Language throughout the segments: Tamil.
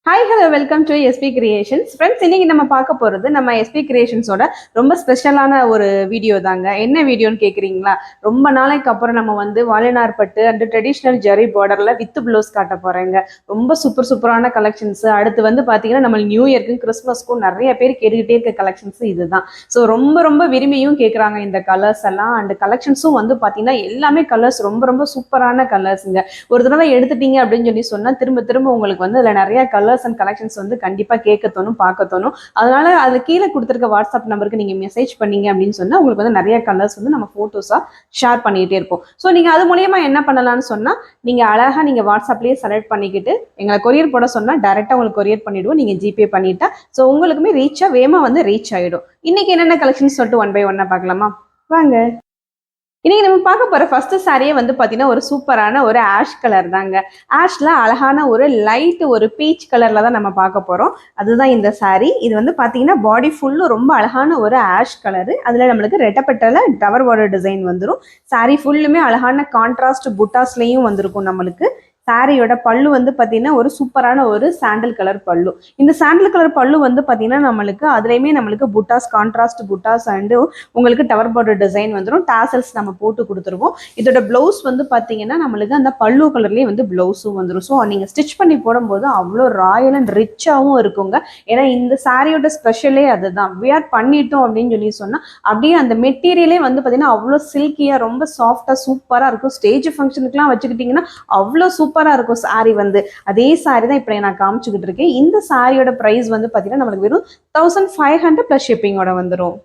Hi hello welcome to SP creations friends. இன்னைக்கு நம்ம பார்க்க போகிறது நம்ம எஸ்பி கிரியேஷன்ஸோட ரொம்ப ஸ்பெஷலான ஒரு வீடியோ தாங்க. என்ன வீடியோன்னு கேட்குறீங்களா? ரொம்ப நாளைக்கு அப்புறம் நம்ம வந்து வாலினார் பட்டு அண்ட் ட்ரெடிஷ்னல் ஜெரி பார்டரில் வித் ப்ளவுஸ் காட்ட போகிறேங்க. ரொம்ப சூப்பரான கலெக்ஷன்ஸ். அடுத்து வந்து பார்த்தீங்கன்னா நம்ம நியூ இயர்க்கும் கிறிஸ்மஸ்க்கும் நிறைய பேர் கேட்டுக்கிட்டே இருக்க கலெக்ஷன்ஸ் இதுதான். ஸோ ரொம்ப விரும்பியும் கேட்குறாங்க இந்த கலர்ஸ் எல்லாம். அண்ட் கலெக்ஷன்ஸும் வந்து பார்த்தீங்கன்னா எல்லாமே கலர்ஸ் ரொம்ப சூப்பரான கலர்ஸுங்க. ஒரு தடவை எடுத்துட்டீங்க அப்படின்னு சொன்னால் திரும்ப உங்களுக்கு வந்து அதில் நிறைய கலர்ஸ் அண்ட் கலெக்ஷன்ஸ் வந்து கண்டிப்பா கேட்க தோணும், பார்க்க தோணும். அதனால அது கீழே கொடுத்துருக்க வாட்ஸ்அப் நம்பருக்கு நீங்க மெசேஜ் பண்ணீங்க அப்படின்னு சொன்னா உங்களுக்கு வந்து நிறைய கலர்ஸ் வந்து நம்ம போட்டோஸா ஷேர் பண்ணிட்டே இருப்போம். ஸோ நீங்க அது மூலியமா என்ன பண்ணலாம்னு சொன்னா, நீங்க அழகா நீங்க வாட்ஸ்அப்லயே செலக்ட் பண்ணிக்கிட்டு எங்களை கொரியர் போட சொன்னா டைரக்டா உங்களுக்கு கொரியர் பண்ணிடுவோம். நீங்க ஜிபே பண்ணிட்டா ஸோ உங்களுக்குமே வேகமா வந்து ரீச் ஆயிடும். இன்னைக்கு என்னென்ன கலெக்ஷன்ஸ் சொல்லிட்டு 1 by 1 பார்க்கலாமா? வாங்க. இன்னைக்கு நம்ம பார்க்க போற ஃபர்ஸ்ட் சாரியே வந்து பாத்தீங்கன்னா ஒரு சூப்பரான ஒரு ஆஷ் கலர் தாங்க. ஆஷ்ல அழகான ஒரு லைட் ஒரு பீச் கலர்ல தான் நம்ம பார்க்க போறோம். அதுதான் இந்த சாரி. இது வந்து பாத்தீங்கன்னா பாடி ஃபுல்லும் ரொம்ப அழகான ஒரு ஆஷ் கலரு. அதுல நம்மளுக்கு ரெட்டப்பட்டல டவர் பார்டர் டிசைன் வந்துடும். சாரி ஃபுல்லுமே அழகான கான்ட்ராஸ்ட் புட்டாஸ்லயும் வந்திருக்கும். நம்மளுக்கு சாரியோட பல்லு வந்து பார்த்தீங்கன்னா ஒரு சூப்பரான ஒரு சாண்டல் கலர் பல்லு. இந்த சாண்டல் கலர் பல்லு வந்து பார்த்தீங்கன்னா நம்மளுக்கு அதுலேயுமே நம்மளுக்கு புட்டாஸ் கான்ட்ராஸ்ட் புட்டாஸ் அண்டு உங்களுக்கு டவர் பார்டர் டிசைன் வந்துடும். டாசல்ஸ் நம்ம போட்டு கொடுத்துருவோம். இதோட பிளவுஸ் வந்து பார்த்தீங்கன்னா நம்மளுக்கு அந்த பல்லு கலர்லேயே வந்து பிளவுஸும் வந்துடும். ஸோ நீங்கள் ஸ்டிச் பண்ணி போடும்போது அவ்வளோ ராயல் அண்ட் ரிச்சாகவும் இருக்குங்க. ஏன்னா இந்த சாரியோட ஸ்பெஷலே அதுதான். வியர் பண்ணிட்டோம் அப்படின்னு சொன்னால் அப்படியே அந்த மெட்டீரியலே வந்து பார்த்தீங்கன்னா அவ்வளோ சில்கியாக ரொம்ப சாஃப்டாக சூப்பராக இருக்கும். ஸ்டேஜ் ஃபங்க்ஷனுக்குலாம் வச்சுக்கிட்டிங்கன்னா அவ்வளோ சூப்பராக இருக்கும் சாரி வந்து. அதே சாரி தான் இப்போ நான் காமிச்சுக்கிட்டு இருக்கேன். இந்த சாரியோட பிரைஸ் வந்து பார்த்தீங்கன்னா நம்மளுக்கு வெறும் 1500 + ஷிப்பிங்கோட வந்துடும்.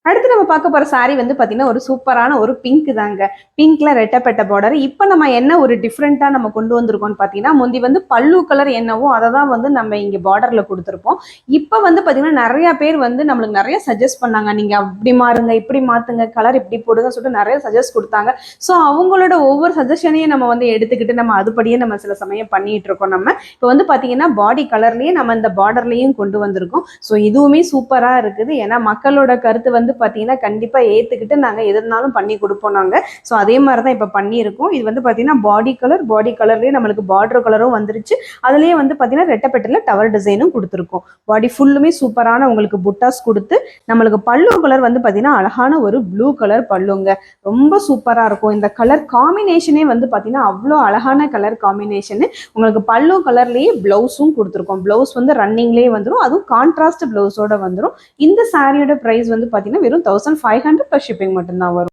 அடுத்து நம்ம பார்க்க போற சாரி வந்து பாத்தீங்கன்னா ஒரு சூப்பரான ஒரு பிங்க் தாங்க. பிங்க்ல ரெட்டப்பட்ட பார்டர். இப்போ நம்ம என்ன ஒரு டிஃப்ரெண்டா நம்ம கொண்டு வந்திருக்கோம்னு பாத்தீங்கன்னா, முந்தி வந்து பல்லு கலர் என்னவோ அதை தான் வந்து நம்ம இங்க பார்டர்ல கொடுத்துருப்போம். இப்போ வந்து பாத்தீங்கன்னா நிறைய பேர் வந்து நம்மளுக்கு நிறைய சஜஸ்ட் பண்ணாங்க. நீங்க அப்படி மாறுங்க, இப்படி மாத்துங்க, கலர் இப்படி போடுங்க சொல்லிட்டு நிறைய சஜஸ்ட் கொடுத்தாங்க. ஸோ அவங்களோட ஒவ்வொரு சஜஷனையும் நம்ம வந்து எடுத்துக்கிட்டு நம்ம அதுபடியே நம்ம சில சமயம் பண்ணிட்டு இருக்கோம். நம்ம இப்போ வந்து பாத்தீங்கன்னா பாடி கலர்லயே நம்ம இந்த பார்டர்லயும் கொண்டு வந்திருக்கோம். ஸோ இதுவுமே சூப்பரா இருக்குது. ஏன்னா மக்களோட கருத்து வந்து பார்த்தீங்கன்னா கண்டிப்பாக ஏற்றுக்கிட்டு நாங்கள் எதுனாலும் பண்ணி கொடுப்போம் நாங்கள். ஸோ அதே மாதிரி தான் இப்போ பண்ணியிருக்கோம். இது வந்து பார்த்தீங்கன்னா பாடி கலர்லேயே நம்மளுக்கு பார்டர் கலரும் வந்துருச்சு. அதுலேயே வந்து பார்த்தீங்கன்னா ரெட்டப்பட்டில் டவர் டிசைனும் கொடுத்துருக்கோம். பாடி ஃபுல்லுமே சூப்பரான உங்களுக்கு புட்டாஸ் கொடுத்து நம்மளுக்கு பல்லு கலர் வந்து பார்த்தீங்கன்னா அழகான ஒரு ப்ளூ கலர் பல்லுங்க. ரொம்ப சூப்பராக இருக்கும். இந்த கலர் காம்பினேஷனே வந்து பார்த்தீங்கன்னா அவ்வளோ அழகான கலர் காம்பினேஷனு. உங்களுக்கு பல்லு கலர்லேயே ப்ளவுஸும் கொடுத்துருக்கோம். ப்ளவுஸ் வந்து ரன்னிங்லேயே வந்துடும். அதுவும் கான்ட்ராஸ்ட் ப்ளவுஸோட வந்துடும். இந்த சாரியோட ப்ரைஸ் வந்து பார்த்தீங்கன்னா வெறும் 1500 + ஷிப்பிங் மட்டும்தான் வரும்.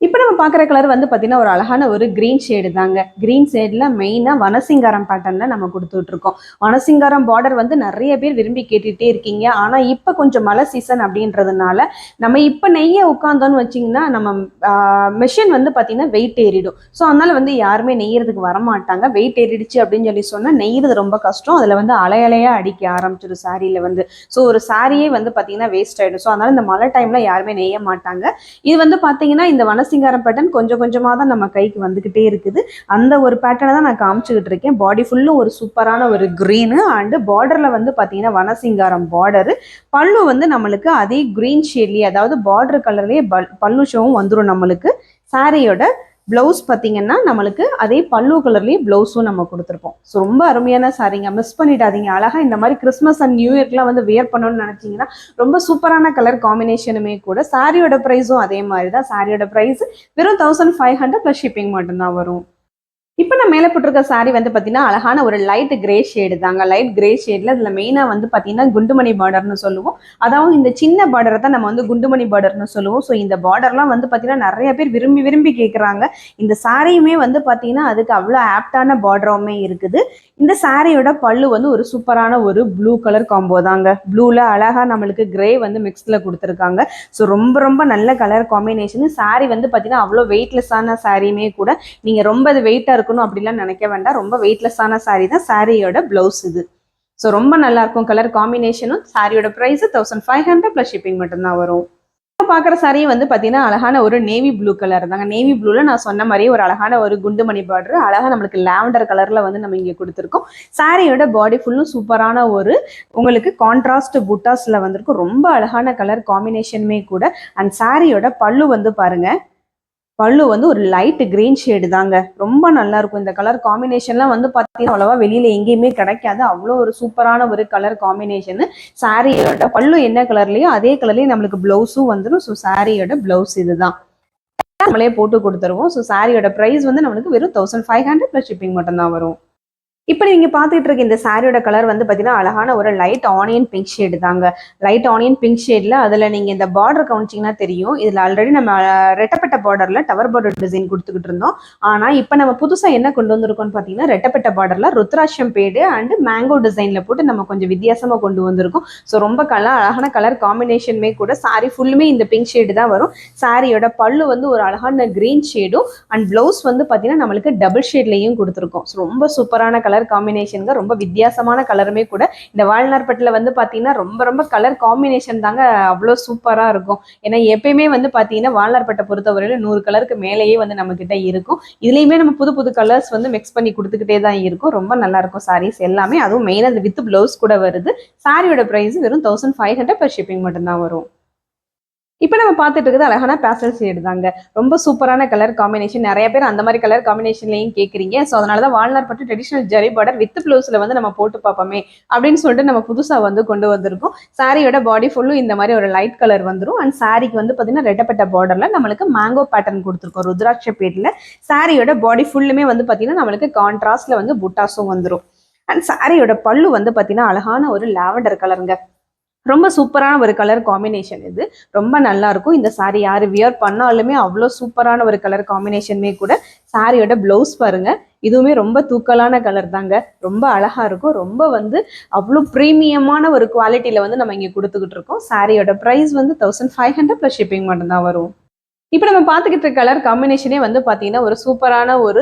இப்போ நம்ம பார்க்குற கலர் வந்து பார்த்தீங்கன்னா ஒரு அழகான ஒரு கிரீன் ஷேடு தாங்க. கிரீன் ஷேடில் மெயினாக வனசிங்காரம் பேட்டர்னில் நம்ம கொடுத்துட்டு இருக்கோம். வனசிங்காரம் பார்டர் வந்து நிறைய பேர் விரும்பி கேட்டுகிட்டே இருக்கீங்க. ஆனால் இப்போ கொஞ்சம் மழை சீசன் அப்படின்றதுனால நம்ம இப்போ நெய்ய உட்காந்தோன்னு வச்சிங்கன்னா நம்ம மிஷின் வந்து பார்த்தீங்கன்னா வெயிட் ஏறிடும். ஸோ அதனால வந்து யாருமே நெய்யறதுக்கு வரமாட்டாங்க. வெயிட் ஏறிடுச்சு அப்படின்னு சொன்னால் நெய்யறது ரொம்ப கஷ்டம். அதில் வந்து அலையலையாக அடிக்க ஆரம்பிச்சிடும் சாரியில் வந்து. ஸோ ஒரு சாரியே வந்து பார்த்தீங்கன்னா வேஸ்ட் ஆகிடும். ஸோ அதனால இந்த மழை டைமில் யாருமே நெய்ய மாட்டாங்க. இது வந்து பார்த்தீங்கன்னா இந்த வனசிங்காரம் பேட்டர்ன் கொஞ்சமாக தான் நம்ம கைக்கு வந்துகிட்டே இருக்குது. அந்த ஒரு பேட்டர்னை தான் நான் காமிச்சுக்கிட்டு இருக்கேன். பாடி ஃபுல்லும் ஒரு சூப்பரான ஒரு கிரீனு அண்டு பார்டரில் வந்து பார்த்தீங்கன்னா வனசிங்காரம் பார்டரு. பல்லு வந்து நம்மளுக்கு அதே கிரீன் ஷேட்லேயே அதாவது பார்டர் கலர்லேயே பல்லு ஷோவும் வந்துடும். நம்மளுக்கு சாரியோட பிளவுஸ் பார்த்தீங்கன்னா நம்மளுக்கு அதே பல்லு கலர்லேயே பிளவுஸும் நம்ம கொடுத்துருப்போம். ஸோ ரொம்ப அருமையான சாரிங்க, மிஸ் பண்ணிடாதீங்க. அழகாக இந்த மாதிரி கிறிஸ்மஸ் அண்ட் நியூ இயர்க்குலாம் வந்து வியர் பண்ணணும்னு நினச்சிங்கன்னா ரொம்ப சூப்பரான கலர் காம்பினேஷனுமே கூட. சாரியோட ப்ரைஸும் அதே மாதிரி தான். சாரியோட ப்ரைஸ் வெறும் 1500 + ஷிப்பிங் மட்டும்தான் வரும். இப்போ நான் மேலே போட்டிருக்க சாரி வந்து பார்த்தீங்கன்னா அழகான ஒரு லைட் கிரே ஷேடு தாங்க. லைட் கிரே ஷேடில் இதில் மெயினாக வந்து பார்த்தீங்கன்னா குண்டுமணி பார்டர்னு சொல்லுவோம். அதாவது இந்த சின்ன பார்டரை தான் நம்ம வந்து குண்டுமணி பார்டர்னு சொல்லுவோம். ஸோ இந்த பார்டர்லாம் வந்து பார்த்தீங்கன்னா நிறைய பேர் விரும்பி கேட்குறாங்க. இந்த சாரியுமே வந்து பார்த்தீங்கன்னா அதுக்கு அவ்வளோ ஆப்டான பார்டருமே இருக்குது. இந்த சாரியோட பல்லு வந்து ஒரு சூப்பரான ஒரு ப்ளூ கலர் காம்போ தாங்க. ப்ளூவில் அழகாக நம்மளுக்கு கிரே வந்து மிக்ஸில் கொடுத்துருக்காங்க. ஸோ ரொம்ப நல்ல கலர் காம்பினேஷனு. சாரி வந்து பார்த்தீங்கன்னா அவ்வளோ வெயிட்லெஸ்ஸான சாரியுமே கூட. நீங்கள் ரொம்ப அது வெயிட்டாக இருக்கணும் அப்படிலாம் நினைக்க வேண்டாம். ரொம்ப வெயிட்லெஸ்ஸான சாரி தான். சாரியோட பிளவுஸ் இது. ஸோ ரொம்ப நல்லா இருக்கும் கலர் காம்பினேஷனும். சாரியோட ப்ரைஸ் 1500 + ஷிப்பிங் மட்டும்தான் வரும். பார்க்குற சாரி வந்து பார்த்தீங்கன்னா அழகான ஒரு நேவி ப்ளூ கலர் தாங்க. நேவி ப்ளூவில் நான் சொன்ன மாதிரியே ஒரு அழகான ஒரு குண்டுமணி பார்டர் அழகாக நம்மளுக்கு லாவெண்டர் கலரில் வந்து நம்ம இங்கே கொடுத்துருக்கோம். சாரியோட பாடி ஃபுல்லும் சூப்பரான ஒரு உங்களுக்கு கான்ட்ராஸ்ட் புட்டாஸில் வந்திருக்கும். ரொம்ப அழகான கலர் காம்பினேஷனுமே கூட. அண்ட் சாரியோட பல்லு வந்து பாருங்க. பல்லு வந்து ஒரு லைட் கிரீன் ஷேடு தாங்க. ரொம்ப நல்லா இருக்கும். இந்த கலர் காம்பினேஷன்லாம் வந்து பார்த்தீங்கன்னா அவ்வளவா வெளியில எங்கேயுமே கிடைக்காது. அவ்வளோ ஒரு சூப்பரான ஒரு கலர் காம்பினேஷன். சாரியோட பல்லு என்ன கலர்லயோ அதே கலர்லயே நம்மளுக்கு பிளவுஸும் வந்துடும். ஸோ சாரியோட பிளவுஸ் இதுதான் நம்மளே போட்டு கொடுத்துருவோம். ஸோ சாரியோட பிரைஸ் வந்து நம்மளுக்கு வெறும் 1500 + ஷிப்பிங் மட்டும்தான் வரும். இப்போ நீங்க பார்த்துட்டு இருக்க இந்த சாரியோட கலர் வந்து பார்த்தீங்கன்னா அழகான ஒரு லைட் ஆனியன் பிங்க் ஷேடு தாங்க. லைட் ஆனியன் பிங்க் ஷேட்ல அதில் நீங்க இந்த பார்டர் கவனிச்சிங்கன்னா தெரியும். இதில் ஆல்ரெடி நம்ம ரெட்டப்பட்ட பார்டர்ல டவர் பார்டர் டிசைன் கொடுத்துக்கிட்டு இருந்தோம். ஆனால் இப்போ நம்ம புதுசாக என்ன கொண்டு வந்திருக்கோம்னு பார்த்தீங்கன்னா ரெட்டப்பட்ட பார்டர்ல ருத்ராட்சம் பேடு அண்ட் மேங்கோ டிசைன்ல போட்டு நம்ம கொஞ்சம் வித்தியாசமா கொண்டு வந்திருக்கோம். ஸோ ரொம்ப அழகான கலர் காம்பினேஷனுமே கூட சாரி ஃபுல்லுமே இந்த பிங்க் ஷேடு தான் வரும். சாரியோட பல்லு வந்து ஒரு அழகான கிரீன் ஷேடும் அண்ட் பிளவுஸ் வந்து பார்த்தீங்கன்னா நம்மளுக்கு டபுள் ஷேட்லையும் கொடுத்துருக்கோம். ஸோ ரொம்ப சூப்பரான கலர் காம்பினேஷனுங்க. ரொம்ப வித்தியாசமான கலருமே கூட. இந்த வால்நார்பட்டில் வந்து பார்த்தீங்கன்னா ரொம்ப கலர் காம்பினேஷன் தாங்க அவ்வளோ சூப்பராக இருக்கும். ஏன்னா எப்பயுமே வந்து பார்த்தீங்கன்னா வால்நார்பட்டை பொறுத்தவரையில 100 கலருக்கு மேலேயே வந்து நம்ம கிட்ட இருக்கும். இதுலேயுமே நம்ம புது கலர்ஸ் வந்து மிக்ஸ் பண்ணி கொடுத்துக்கிட்டே தான் இருக்கும். ரொம்ப நல்லா இருக்கும் சாரீஸ் எல்லாமே. அதுவும் மெயினாக அந்த வித் பிளவுஸ் கூட வருது. சாரியோட பிரைஸ் வெறும் 1500 + ஷிப்பிங் மட்டும்தான் வரும். இப்போ நம்ம பார்த்துட்டு இருக்கிறது அழகான பேஸ்டல் ஷேடு தாங்க. ரொம்ப சூப்பரான கலர் காம்பினேஷன். நிறைய பேர் அந்த மாதிரி கலர் காம்பினேஷன்லையும் கேட்குறீங்க. ஸோ அதனால தான் வால்நார்பட்டு ட்ரெடிஷனல் ஜரி பார்டர் வித் ப்ளவுஸில் வந்து நம்ம போட்டு பார்ப்போமே அப்படின்னு சொல்லிட்டு நம்ம புதுசாக வந்து கொண்டு வந்திருக்கோம். சாரியோட பாடி ஃபுல்லும் இந்த மாதிரி ஒரு லைட் கலர் வந்துடும். அண்ட் சாரிக்கு வந்து பார்த்தீங்கன்னா ரெட்டப்பட்ட பார்டரில் நம்மளுக்கு மேங்கோ பேட்டர்ன் கொடுத்துருக்கோம் ருத்ராட்ச பேட்டில். சாரியோட பாடி ஃபுல்லுமே வந்து பார்த்தீங்கன்னா நம்மளுக்கு கான்ட்ராஸ்டில் வந்து புட்டாஸும் வந்துடும். அண்ட் சாரியோட பல்லு வந்து பார்த்தீங்கன்னா அழகான ஒரு லாவெண்டர் கலருங்க. ரொம்ப சூப்பரான ஒரு கலர் காம்பினேஷன் இது. ரொம்ப நல்லா இருக்கும். இந்த சாரி யாரு வியர் பண்ணாலுமே அவ்வளோ சூப்பரான ஒரு கலர் காம்பினேஷனுமே கூட. சாரியோட பிளவுஸ் பாருங்க. இதுவுமே ரொம்ப தூக்கலான கலர் தாங்க. ரொம்ப அழகா இருக்கும். ரொம்ப வந்து அவ்வளோ ப்ரீமியமான ஒரு குவாலிட்டியில வந்து நம்ம இங்கே கொடுத்துக்கிட்டு இருக்கோம். சாரியோட ப்ரைஸ் வந்து 1500 + ஷிப்பிங் மட்டும்தான் வரும். இப்போ நம்ம பார்த்துக்கிட்டு இருக்க கலர் காம்பினேஷனே வந்து பார்த்தீங்கன்னா ஒரு சூப்பரான ஒரு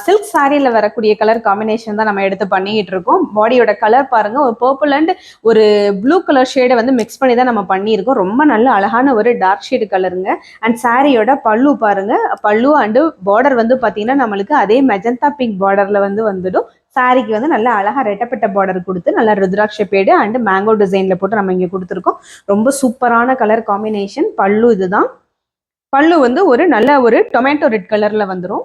சில்க் சாரியில் வரக்கூடிய கலர் காம்பினேஷன் தான் நம்ம எடுத்து பண்ணிக்கிட்டு இருக்கோம். பாடியோட கலர் பாருங்க, ஒரு பர்பிள் அண்ட் ஒரு ப்ளூ கலர் ஷேடை வந்து மிக்ஸ் பண்ணி தான் நம்ம பண்ணியிருக்கோம். ரொம்ப நல்ல அழகான ஒரு டார்க் ஷேடு கலருங்க. அண்ட் சாரியோட பல்லு பாருங்க, பல்லு அண்டு பார்டர் வந்து பார்த்தீங்கன்னா நம்மளுக்கு அதே மெஜந்தா பிங்க் பார்டர்ல வந்து வந்துடும். சாரிக்கு வந்து நல்லா அழகா ரெட்டப்பட்ட பார்டர் கொடுத்து நல்லா ருத்ராட்ச பேடு அண்ட் மேங்கோ டிசைன்ல போட்டு நம்ம இங்கே கொடுத்துருக்கோம். ரொம்ப சூப்பரான கலர் காம்பினேஷன். பல்லு இதுதான். பல்லு வந்து ஒரு நல்ல ஒரு டொமேட்டோ ரெட் கலர்ல வந்துடும்.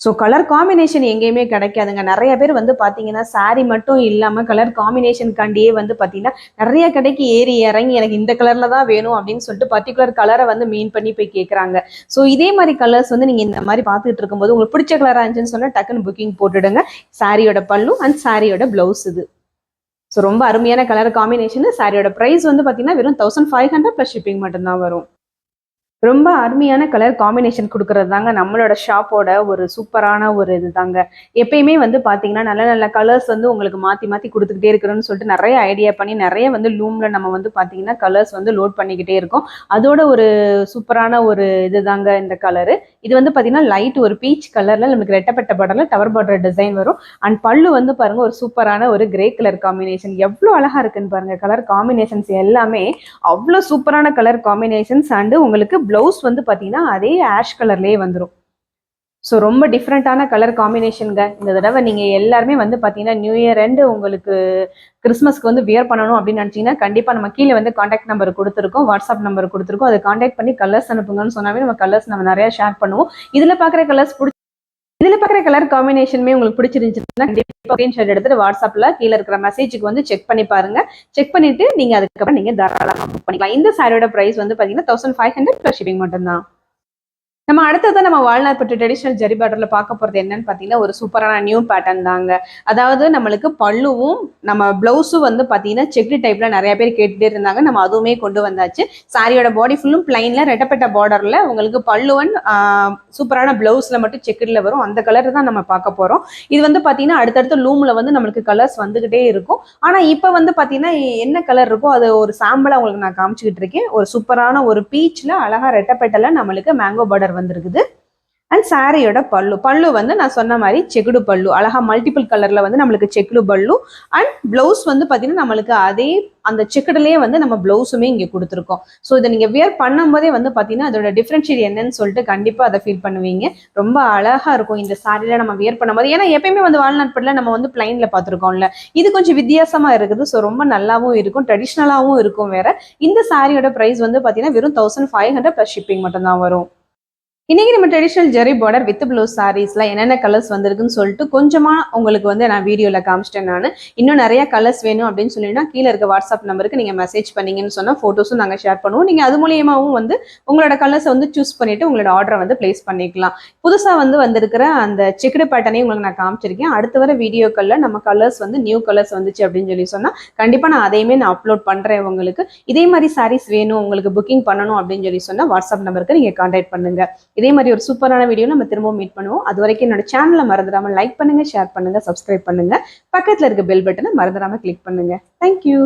ஸோ கலர் காம்பினேஷன் எங்கேயுமே கிடைக்காதுங்க. நிறைய பேர் வந்து பார்த்தீங்கன்னா சாரி மட்டும் இல்லாமல் கலர் காம்பினேஷனுக்காண்டியே வந்து பார்த்தீங்கன்னா நிறைய கடைக்கு ஏறி இறங்கி எனக்கு இந்த கலரில் தான் வேணும் அப்படின்னு சொல்லிட்டு பர்டிகுலர் கலரை வந்து மீன் பண்ணி போய் கேட்குறாங்க. ஸோ இதே மாதிரி கலர்ஸ் வந்து நீங்கள் இந்த மாதிரி பார்த்துட்டு இருக்கும்போது உங்களுக்கு பிடிச்ச கலராக இருந்துச்சுன்னு சொன்னால் டக்குன்னு புக்கிங் போட்டுடுங்க. சாரியோட பல்லு அண்ட் சாரியோட பிளவுஸ் இது. ஸோ ரொம்ப அருமையான கலர் காம்பினேஷன். சாரியோட ப்ரைஸ் வந்து பார்த்தீங்கன்னா வெறும் 1500 + ஷிப்பிங் மட்டும்தான் வரும். ரொம்ப அருமையான கலர் காம்பினேஷன் கொடுக்கறது தாங்க நம்மளோட ஷாப்போட ஒரு சூப்பரான ஒரு இது தாங்க. எப்பயுமே வந்து பார்த்தீங்கன்னா நல்ல நல்ல கலர்ஸ் வந்து உங்களுக்கு மாற்றி கொடுத்துக்கிட்டே இருக்கிறோன்னு சொல்லிட்டு நிறைய ஐடியா பண்ணி நிறைய வந்து லூமில் நம்ம வந்து பார்த்தீங்கன்னா கலர்ஸ் வந்து லோட் பண்ணிக்கிட்டே இருக்கோம். அதோட ஒரு சூப்பரான ஒரு இது தாங்க இந்த கலரு. இது வந்து பார்த்தீங்கன்னா லைட் ஒரு பீச் கலரில் நமக்கு ரெட்டப்பட்ட பார்டரில் டவர் பார்டர் டிசைன் வரும். அண்ட் பல்லு வந்து பாருங்க ஒரு சூப்பரான ஒரு கிரே கலர் காம்பினேஷன். எவ்வளோ அழகாக இருக்குன்னு பாருங்க. கலர் காம்பினேஷன்ஸ் எல்லாமே அவ்வளோ சூப்பரான கலர் காம்பினேஷன்ஸ். அண்டு உங்களுக்கு பிளவுஸ் வந்து பார்த்தீங்கன்னா அதே ஆஷ் கலர்லேயே வந்துடும். ஸோ ரொம்ப டிஃப்ரெண்ட்டான கலர் காம்பினேஷனுங்க. இந்த தடவை நீங்கள் எல்லாருமே வந்து பார்த்தீங்கன்னா நியூ இயர் அண்டு உங்களுக்கு கிறிஸ்மஸ்க்கு வந்து வியர் பண்ணணும் அப்படின்னு நினச்சிங்கன்னா கண்டிப்பாக நம்ம கீழே வந்து காண்டாக்ட் நம்பர் கொடுத்துருக்கோம், வாட்ஸ்அப் நம்பர் கொடுத்துருக்கோம். அதை காண்டாக்ட் பண்ணி கலர்ஸ் அனுப்புங்கன்னு சொன்னாவே நம்ம கலர்ஸ் நம்ம நிறையா ஷேர் பண்ணுவோம். இதில் பார்க்குற கலர் காம்பினேஷனுமே உங்களுக்கு பிடிச்சிருந்துச்சுன்னா கண்டிப்பாக ஸ்க்ரீன்ஷாட் எடுத்துட்டு வாட்ஸ்அப்பில் கீழே இருக்கிற மெசேஜுக்கு வந்து செக் பண்ணி பாருங்க. செக் பண்ணிட்டு நீங்கள் அதுக்கப்புறம் நீங்கள் தாராளமாக புக் பண்ணிக்கலாம். இந்த சாரியோட ப்ரைஸ் வந்து பார்த்தீங்கன்னா 1500 + ஷிப்பிங் மட்டும்தான். நம்ம அடுத்ததான் நம்ம வால்நார்பட்டு ட்ரெடிஷனல் ஜரி பார்டர்ல பார்க்க போறது என்னன்னு பார்த்தீங்கன்னா ஒரு சூப்பரான நியூ பேட்டர்ன் தாங்க. அதாவது நம்மளுக்கு பல்லுவும் நம்ம பிளவுஸும் வந்து பார்த்தீங்கன்னா செக்டு டைப்ல நிறைய பேர் கேட்டுட்டே இருந்தாங்க. நம்ம அதுவுமே கொண்டு வந்தாச்சு. சாரியோட பாடி ஃபுல்லும் பிளைன்ல ரெட்டப்பட்ட பார்டர்ல உங்களுக்கு பல்லுவன் சூப்பரான பிளவுஸ்ல மட்டும் செக்குல வரும். அந்த கலர் தான் நம்ம பார்க்க போறோம். இது வந்து பார்த்தீங்கன்னா அடுத்தடுத்த லூம்ல வந்து நம்மளுக்கு கலர்ஸ் வந்துகிட்டே இருக்கும். ஆனா இப்போ வந்து பார்த்தீங்கன்னா என்ன கலர் இருக்கோ அது ஒரு சாம்பிளா உங்களுக்கு நான் காமிச்சுக்கிட்டு இருக்கேன். ஒரு சூப்பரான ஒரு பீச்ல அழகா ரெட்டப்பட்டல நம்மளுக்கு மேங்கோ பார்டர் வந்திருக்குது. அண்ட் சாரியோட பல்லு வந்து நான் சொன்ன மாதிரி செக்குடு பல்லு, அழகா மல்டிபிள் கலர்ல வந்து நம்மளுக்கு செக்குடு பல்லு. அண்ட் பிளவுஸ் வந்து பார்த்தீங்கன்னா நம்மளுக்கு அதே அந்த செக்குடுலேயே வந்து நம்ம பிளவுஸுமே இங்கே கொடுத்துருக்கோம். ஸோ இதை நீங்கள் வியர் பண்ணும்போதே வந்து பார்த்தீங்கன்னா அதோட டிஃப்ரென்ஷியேட் என்னன்னு சொல்லிட்டு கண்டிப்பாக அதை ஃபீல் பண்ணுவீங்க. ரொம்ப அழகா இருக்கும் இந்த சாரியில நம்ம வியர் பண்ணும்போது. ஏன்னா எப்பயுமே வந்து வால்நாட்பட்டில் நம்ம வந்து பிளைன்ல பார்த்துருக்கோம்ல, இது கொஞ்சம் வித்தியாசமா இருக்குது. ஸோ ரொம்ப நல்லாவும் இருக்கும், ட்ரெடிஷ்னலாகவும் இருக்கும் வேற. இந்த சாரியோட ப்ரைஸ் வந்து பார்த்தீங்கன்னா வெறும் 1500 + ஷிப்பிங் மட்டும்தான் வரும். இன்னைக்கு நம்ம traditional zari border with blouse சாரீஸ்ல என்னென்ன கலர்ஸ் வந்திருக்குன்னு சொல்லிட்டு கொஞ்சமா உங்களுக்கு வந்து நான் வீடியோல காமிச்சிட்டேன். நான் இன்னும் நிறைய கலர்ஸ் வேணும் அப்படின்னு சொல்லினா கீழே இருக்க வாட்ஸ்அப் நம்பருக்கு நீங்க மெசேஜ் பண்ணீங்கன்னு சொன்னா போட்டோஸும் நாங்க ஷேர் பண்ணுவோம். நீங்க அது மூலியமாவும் வந்து உங்களோட கலர்ஸை வந்து சூஸ் பண்ணிட்டு உங்களோட ஆர்டரை வந்து பிளேஸ் பண்ணிக்கலாம். புதுசா வந்து வந்திருக்கிற அந்த செக்குடு பேட்டர்னையும் உங்களுக்கு நான் காமிச்சிருக்கேன். அடுத்து வர வீடியோக்கள்ல நம்ம கலர்ஸ் வந்து நியூ கலர்ஸ் வந்துச்சு அப்படின்னு சொன்னா கண்டிப்பா நான் அதையுமே நான் அப்லோட் பண்றேன் உங்களுக்கு. இதே மாதிரி சாரீஸ் வேணும் உங்களுக்கு புக்கிங் பண்ணணும் அப்படின்னு சொன்னா வாட்ஸ்அப் நம்பருக்கு நீங்க கான்டாக்ட் பண்ணுங்க. இதே மாதிரி ஒரு சூப்பரான வீடியோ நம்ம திரும்பவும் மீட் பண்ணுவோம். அது வரைக்கும் என்னோட சேனலை மறந்துடாம லைக் பண்ணுங்க, ஷேர் பண்ணுங்க, சப்ஸ்கிரைப் பண்ணுங்க. பக்கத்துல இருக்க பெல் பட்டனை மறந்துடாம கிளிக் பண்ணுங்க. தேங்க்யூ.